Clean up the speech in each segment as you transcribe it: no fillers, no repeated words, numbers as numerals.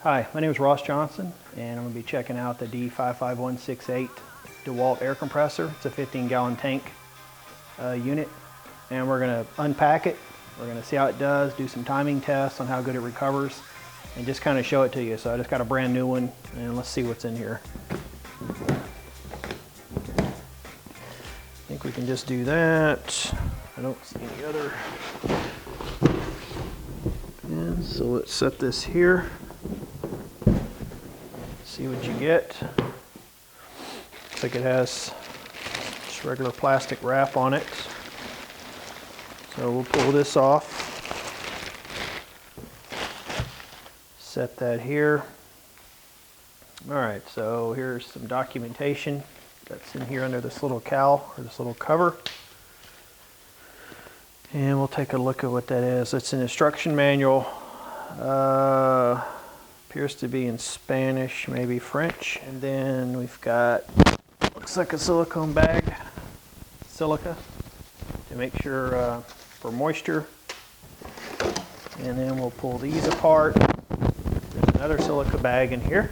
Hi, my name is Ross Johnson, and I'm going to be checking out the D55168 DeWalt air compressor. It's a 15-gallon tank unit, and we're going to unpack it. We're going to see how it does, do some timing tests on how good it recovers, and just kind of show it to you. So I just got a brand new one, and let's see what's in here. I think we can just do that. I don't see any other. And so let's set this here. See what you get. Looks like it has just regular plastic wrap on it. So we'll pull this off. Set that here. Alright, so here's some documentation that's in here under this little cowl, or this little cover. And we'll take a look at what that is. It's an instruction manual. Appears to be in Spanish, maybe French. And then we've got, looks like a silicone bag, silica, to make sure for moisture. And then we'll pull these apart. There's another silica bag in here.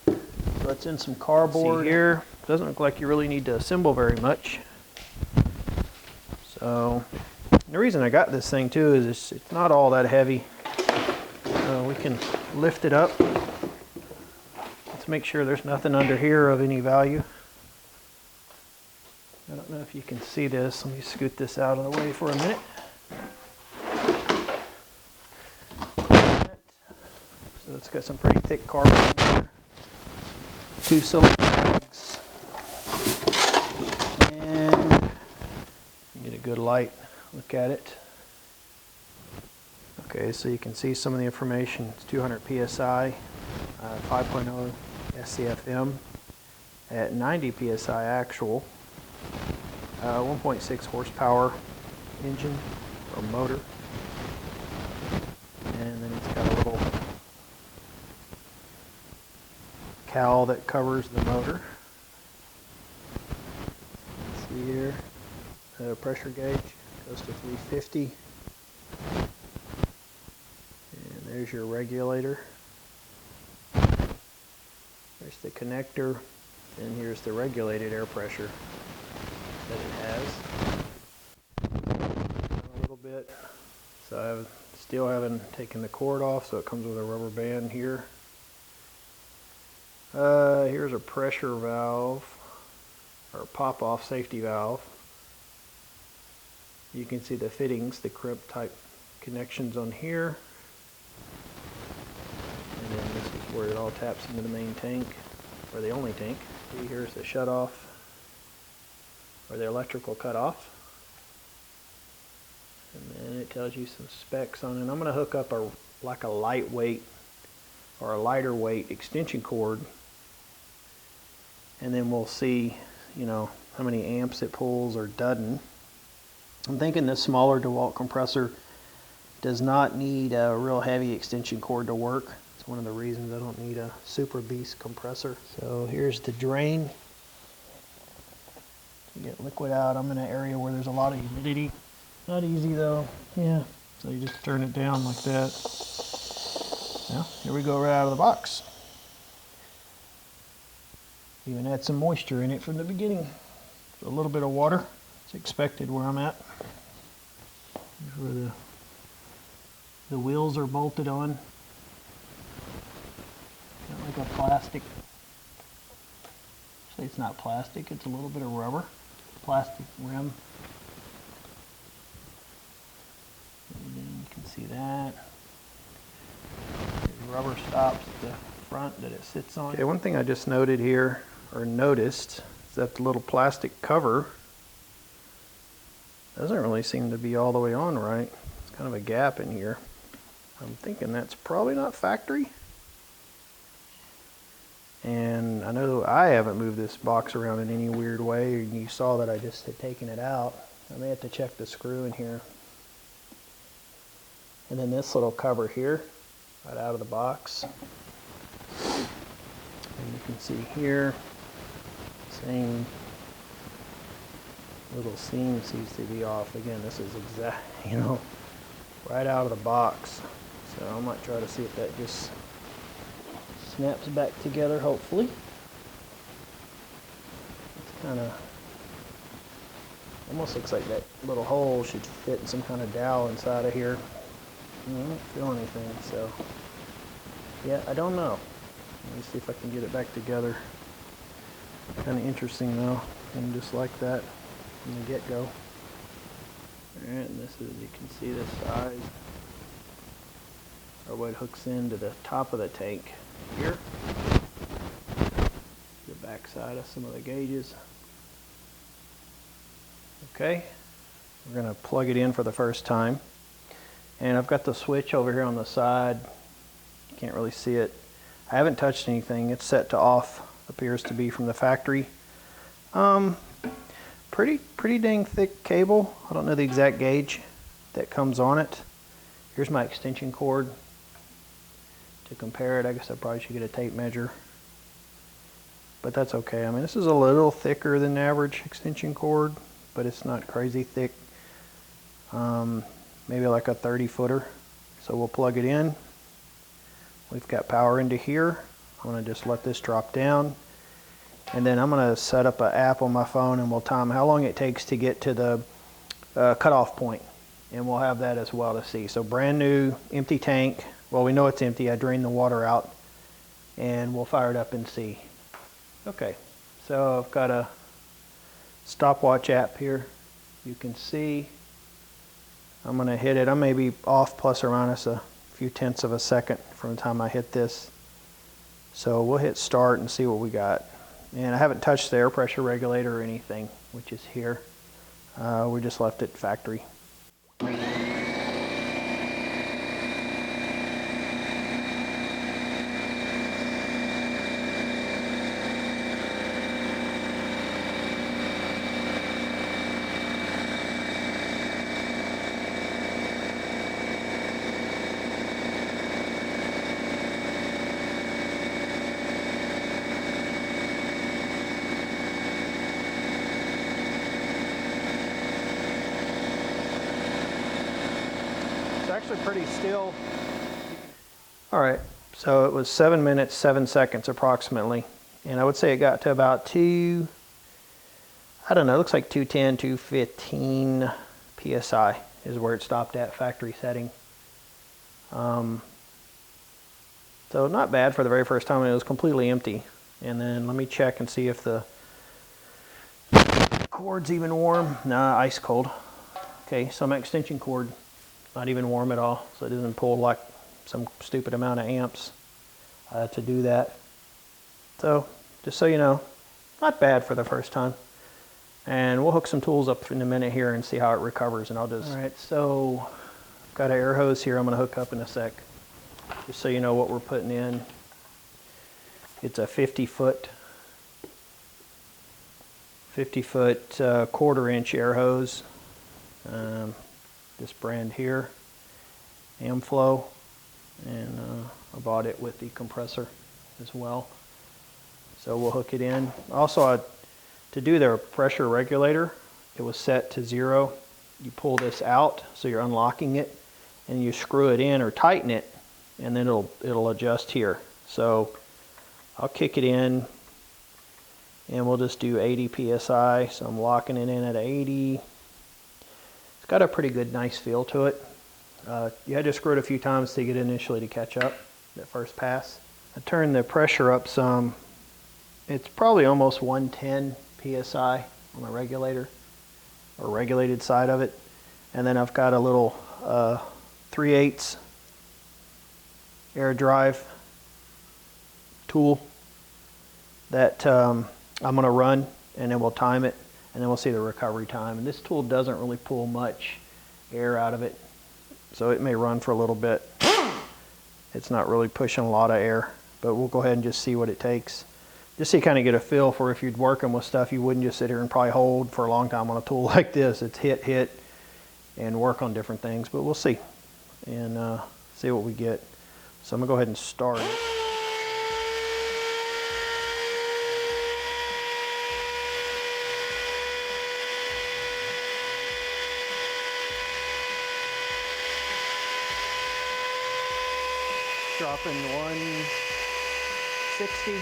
So it's in some cardboard here. Doesn't look like you really need to assemble very much. So the reason I got this thing too is it's not all that heavy. We can lift it up. Let's make sure there's nothing under here of any value. I don't know if you can see this. Let me scoot this out of the way for a minute. So it's got some pretty thick cardboard in there. 2 silicone bags. And get a good light look at it. Okay, so you can see some of the information. It's 200 psi, 5.0 SCFM at 90 psi actual, 1.6 horsepower engine or motor, and then it's got a little cowl that covers the motor. Let's see here, the pressure gauge goes to 350. There's your regulator. There's the connector, and here's the regulated air pressure that it has. A little bit. So I still haven't taken the cord off, so it comes with a rubber band here. Here's a pressure valve, or pop-off safety valve. You can see the fittings, the crimp type connections on here. And then this is where it all taps into the main tank, or the only tank. See, here's the shut off, or the electrical cut off. And then it tells you some specs on it. I'm going to hook up like a lightweight or a lighter weight extension cord, and then we'll see, you know, how many amps it pulls or doesn't. I'm thinking this smaller DeWalt compressor does not need a real heavy extension cord to work. It's one of the reasons I don't need a super beast compressor. So here's the drain. You get liquid out. I'm in an area where there's a lot of humidity. Not easy though. Yeah. So you just turn it down like that. Now, here we go right out of the box. Even had some moisture in it from the beginning. So a little bit of water. It's expected where I'm at. Here's where the wheels are bolted on. Got like a plastic. Say it's not plastic, it's a little bit of rubber. Plastic rim. And then you can see that. There's rubber stops at the front that it sits on. Okay, one thing I just noted here, or noticed, is that the little plastic cover doesn't really seem to be all the way on right. It's kind of a gap in here. I'm thinking that's probably not factory. And I know I haven't moved this box around in any weird way. You saw that I just had taken it out. I may have to check the screw in here. And then this little cover here, right out of the box. And you can see here, same little seam seems to be off. Again, this is exact, you know, right out of the box. So I might try to see if that just snaps back together, hopefully. It's kind of, almost looks like that little hole should fit in some kind of dowel inside of here. I don't feel anything, so yeah, I don't know. Let me see if I can get it back together. Kind of interesting though, and just like that from the get-go. Alright, and this is, you can see this size, or what hooks into the top of the tank here. The back side of some of the gauges. Okay, we're going to plug it in for the first time. And I've got the switch over here on the side. You can't really see it. I haven't touched anything. It's set to off, appears to be from the factory. Pretty dang thick cable. I don't know the exact gauge that comes on it. Here's my extension cord. To compare it, I guess I probably should get a tape measure. But that's okay. I mean, this is a little thicker than the average extension cord, but it's not crazy thick. Maybe like a 30-footer. So we'll plug it in. We've got power into here. I'm going to just let this drop down. And then I'm going to set up an app on my phone, and we'll time how long it takes to get to the cutoff point. And we'll have that as well to see. So brand new, empty tank. Well, we know it's empty. I drained the water out. And we'll fire it up and see. Okay, so I've got a stopwatch app here. You can see I'm going to hit it. I may be off plus or minus a few tenths of a second from the time I hit this. So we'll hit start and see what we got. And I haven't touched the air pressure regulator or anything, which is here. We just left it factory. Actually pretty still. Alright, so it was 7 minutes, 7 seconds approximately. And I would say it got to about I don't know, it looks like 210, 215 PSI is where it stopped at factory setting. So not bad for the very first time, and it was completely empty. And then let me check and see if the cord's even warm. Nah, ice cold. Okay, so my extension cord, not even warm at all, so it doesn't pull like some stupid amount of amps to do that. So, just so you know, not bad for the first time. And we'll hook some tools up in a minute here and see how it recovers, and I'll just... Alright, so I've got an air hose here I'm going to hook up in a sec. Just so you know what we're putting in. It's a 50-foot quarter-inch air hose. This brand here, Amflow, and I bought it with the compressor as well. So we'll hook it in. Also, to do their pressure regulator, it was set to 0. You pull this out, so you're unlocking it, and you screw it in or tighten it, and then it'll adjust here. So I'll kick it in, and we'll just do 80 psi. So I'm locking it in at 80. It's got a pretty good, nice feel to it. You had to screw it a few times to get it initially to catch up, that first pass. I turned the pressure up some. It's probably almost 110 psi on the regulator, or regulated side of it. And then I've got a little 3/8 air drive tool that I'm going to run, and then we'll time it, and then we'll see the recovery time. And this tool doesn't really pull much air out of it, so it may run for a little bit. It's not really pushing a lot of air, but we'll go ahead and just see what it takes. Just so you kind of get a feel for if you're working with stuff, you wouldn't just sit here and probably hold for a long time on a tool like this. It's hit, and work on different things, but we'll see, and see what we get. So I'm going to go ahead and start it. dropping 160,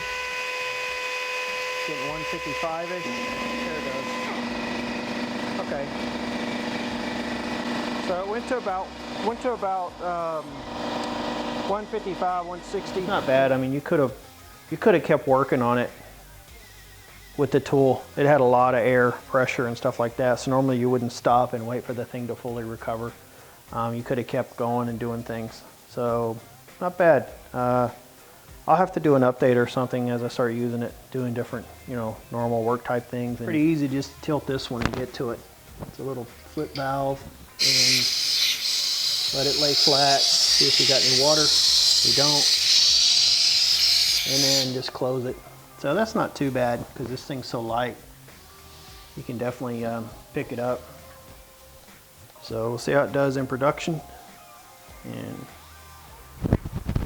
getting 155-ish. There it goes. Okay. So it went to about 155, 160. Not bad. I mean, you could have kept working on it with the tool. It had a lot of air pressure and stuff like that. So normally you wouldn't stop and wait for the thing to fully recover. You could have kept going and doing things. So not bad. I'll have to do an update or something as I start using it, doing different, normal work type things. And pretty easy just to tilt this one and get to it. It's a little flip valve and let it lay flat. See if we got any water. We don't. And then just close it. So that's not too bad because this thing's so light. You can definitely pick it up. So we'll see how it does in production. And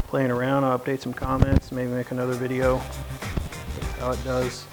playing around, I'll update some comments, maybe make another video. That's how it does.